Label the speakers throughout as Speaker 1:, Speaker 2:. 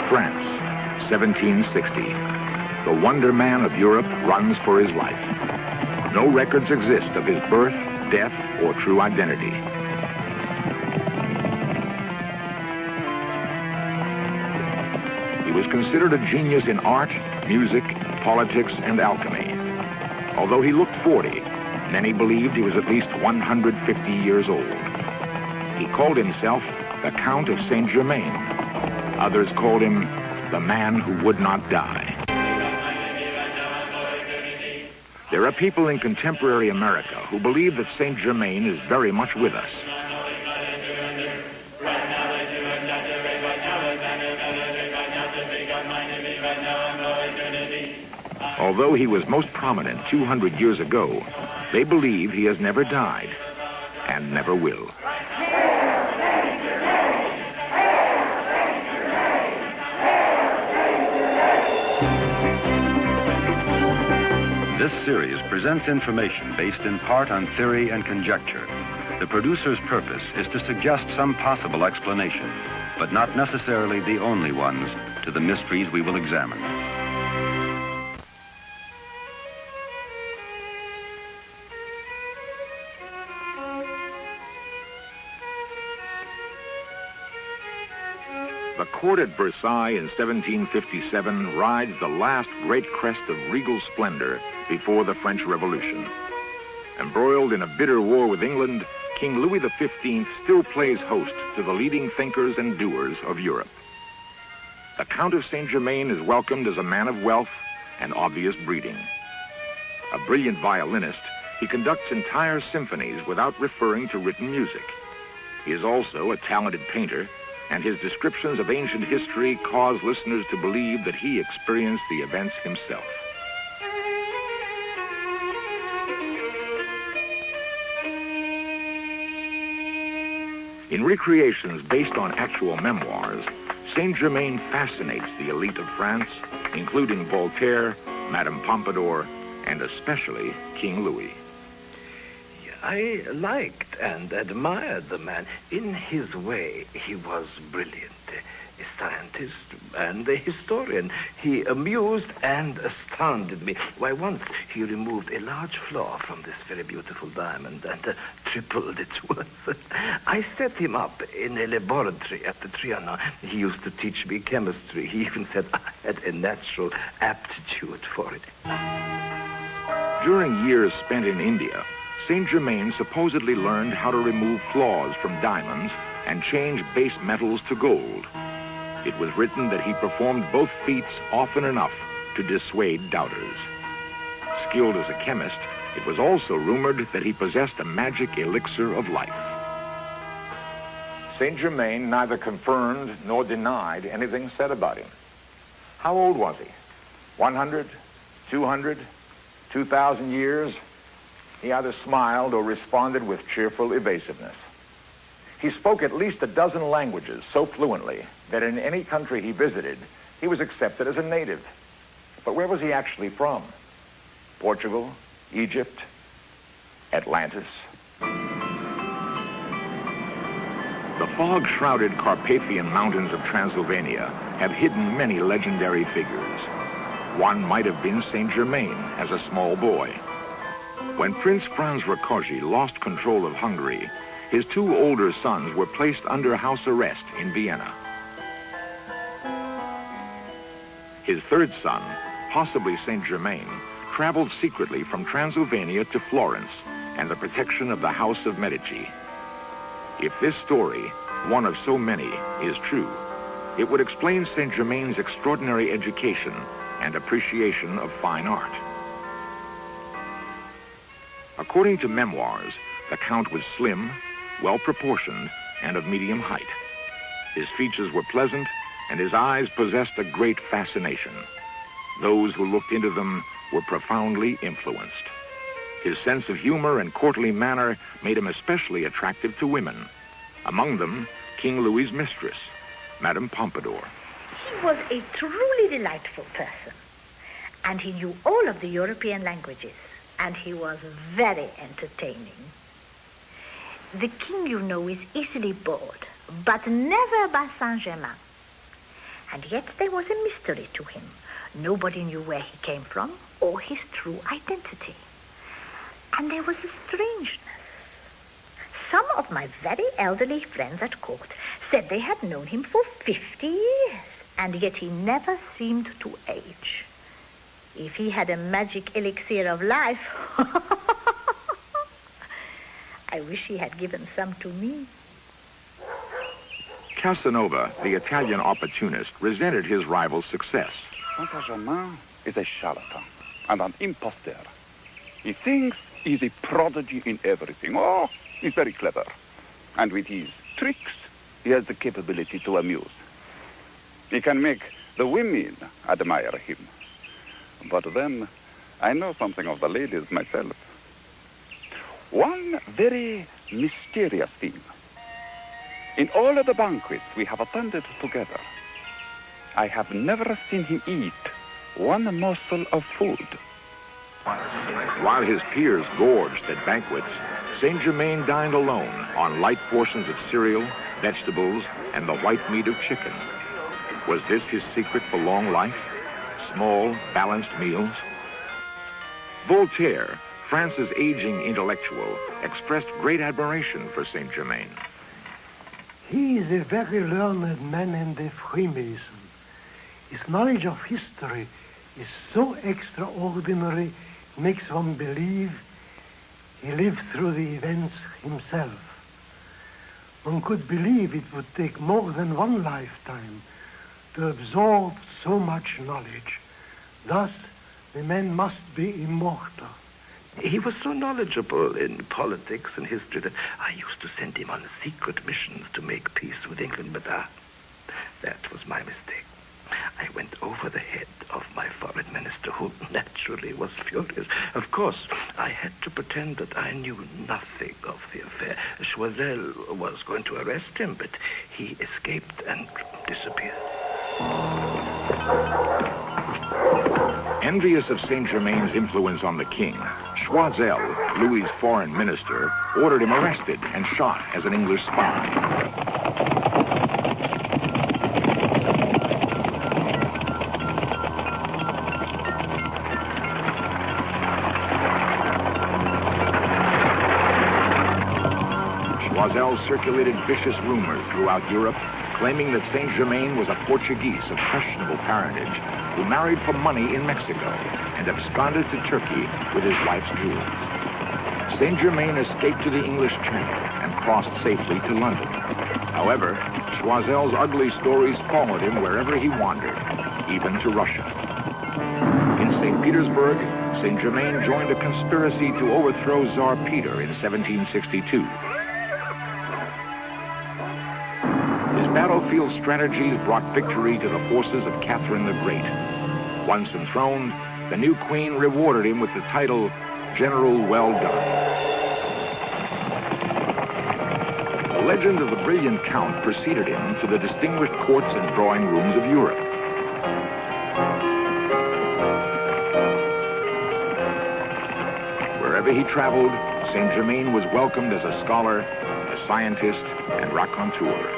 Speaker 1: France, 1760. The Wonder Man of Europe runs for his life. No records exist of his birth, death, or true identity. He was considered a genius in art, music, politics, and alchemy. Although he looked 40, many believed he was at least 150 years old. He called himself the Count of Saint Germain. Others called him the man who would not die. There are people in contemporary America who believe that Saint Germain is very much with us. Although he was most prominent 200 years ago, they believe he has never died and never will.
Speaker 2: This series presents information based in part on theory and conjecture. The producer's purpose is to suggest some possible explanation, but not necessarily the only ones, to the mysteries we will examine.
Speaker 1: The court at Versailles in 1757 rides the last great crest of regal splendor before the French Revolution. Embroiled in a bitter war with England, King Louis XV still plays host to the leading thinkers and doers of Europe. The Count of Saint Germain is welcomed as a man of wealth and obvious breeding. A brilliant violinist, he conducts entire symphonies without referring to written music. He is also a talented painter, and his descriptions of ancient history cause listeners to believe that he experienced the events himself. In recreations based on actual memoirs, Saint Germain fascinates the elite of France, including Voltaire, Madame Pompadour, and especially King Louis.
Speaker 3: I liked and admired the man. In his way, he was brilliant, a scientist and a historian. He amused and astounded me. Why, once he removed a large flaw from this very beautiful diamond and tripled its worth. I set him up in a laboratory at the Trianon. He used to teach me chemistry. He even said I had a natural aptitude for it.
Speaker 1: During years spent in India, Saint Germain supposedly learned how to remove flaws from diamonds and change base metals to gold. It was written that he performed both feats often enough to dissuade doubters. Skilled as a chemist, it was also rumored that he possessed a magic elixir of life. Saint Germain neither confirmed nor denied anything said about him. How old was he? 100? 200? 2,000 years? He either smiled or responded with cheerful evasiveness. He spoke at least a dozen languages so fluently that in any country he visited, he was accepted as a native. But where was he actually from? Portugal? Egypt? Atlantis? The fog-shrouded Carpathian mountains of Transylvania have hidden many legendary figures. One might have been Saint Germain as a small boy. When Prince Franz Rákóczi lost control of Hungary, his two older sons were placed under house arrest in Vienna. His third son, possibly Saint Germain, traveled secretly from Transylvania to Florence and the protection of the House of Medici. If this story, one of so many, is true, it would explain Saint Germain's extraordinary education and appreciation of fine art. According to memoirs, the Count was slim, well-proportioned, and of medium height. His features were pleasant, and his eyes possessed a great fascination. Those who looked into them were profoundly influenced. His sense of humor and courtly manner made him especially attractive to women. Among them, King Louis's mistress, Madame Pompadour.
Speaker 4: He was a truly delightful person, and he knew all of the European languages, and he was very entertaining. The king, you know, is easily bored, but never by Saint-Germain. And yet there was a mystery to him. Nobody knew where he came from or his true identity. And there was a strangeness. Some of my very elderly friends at court said they had known him for 50 years, and yet he never seemed to age. If he had a magic elixir of life, I wish he had given some to me.
Speaker 1: Casanova, the Italian opportunist, resented his rival's success.
Speaker 5: Saint-Germain is a charlatan and an impostor. He thinks he's a prodigy in everything. Oh, he's very clever. And with his tricks, he has the capability to amuse. He can make the women admire him. But then, I know something of the ladies myself. One very mysterious thing. In all of the banquets we have attended together, I have never seen him eat one morsel of food.
Speaker 1: While his peers gorged at banquets, Saint-Germain dined alone on light portions of cereal, vegetables, and the white meat of chicken. Was this his secret for long life? Small, balanced meals? Voltaire, France's aging intellectual, expressed great admiration for Saint-Germain.
Speaker 6: He is a very learned man and a Freemason. His knowledge of history is so extraordinary, it makes one believe he lived through the events himself. One could believe it would take more than one lifetime to absorb so much knowledge. Thus, the man must be immortal.
Speaker 3: He was so knowledgeable in politics and history that I used to send him on secret missions to make peace with England, but that was my mistake. I went over the head of my foreign minister, who naturally was furious. Of course, I had to pretend that I knew nothing of the affair. Choiseul was going to arrest him, but he escaped and disappeared.
Speaker 1: Envious of Saint-Germain's influence on the king, Choiseul, Louis's foreign minister, ordered him arrested and shot as an English spy. Choiseul circulated vicious rumors throughout Europe, claiming that Saint-Germain was a Portuguese of questionable parentage who married for money in Mexico and absconded to Turkey with his wife's jewels. Saint-Germain escaped to the English Channel and crossed safely to London. However, Choiseul's ugly stories followed him wherever he wandered, even to Russia. In St. Petersburg, Saint-Germain joined a conspiracy to overthrow Tsar Peter in 1762. Battlefield strategies brought victory to the forces of Catherine the Great. Once enthroned, the new queen rewarded him with the title General Well Done. The legend of the brilliant count preceded him to the distinguished courts and drawing rooms of Europe. Wherever he traveled, Saint-Germain was welcomed as a scholar, a scientist, and raconteur.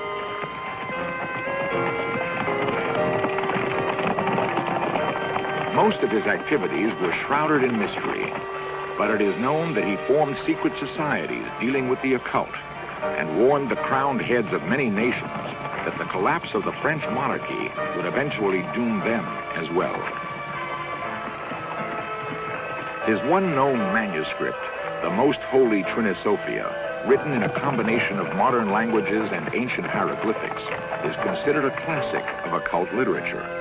Speaker 1: Most of his activities were shrouded in mystery, but it is known that he formed secret societies dealing with the occult and warned the crowned heads of many nations that the collapse of the French monarchy would eventually doom them as well. His one known manuscript, the Most Holy Trinisophia, written in a combination of modern languages and ancient hieroglyphics, is considered a classic of occult literature.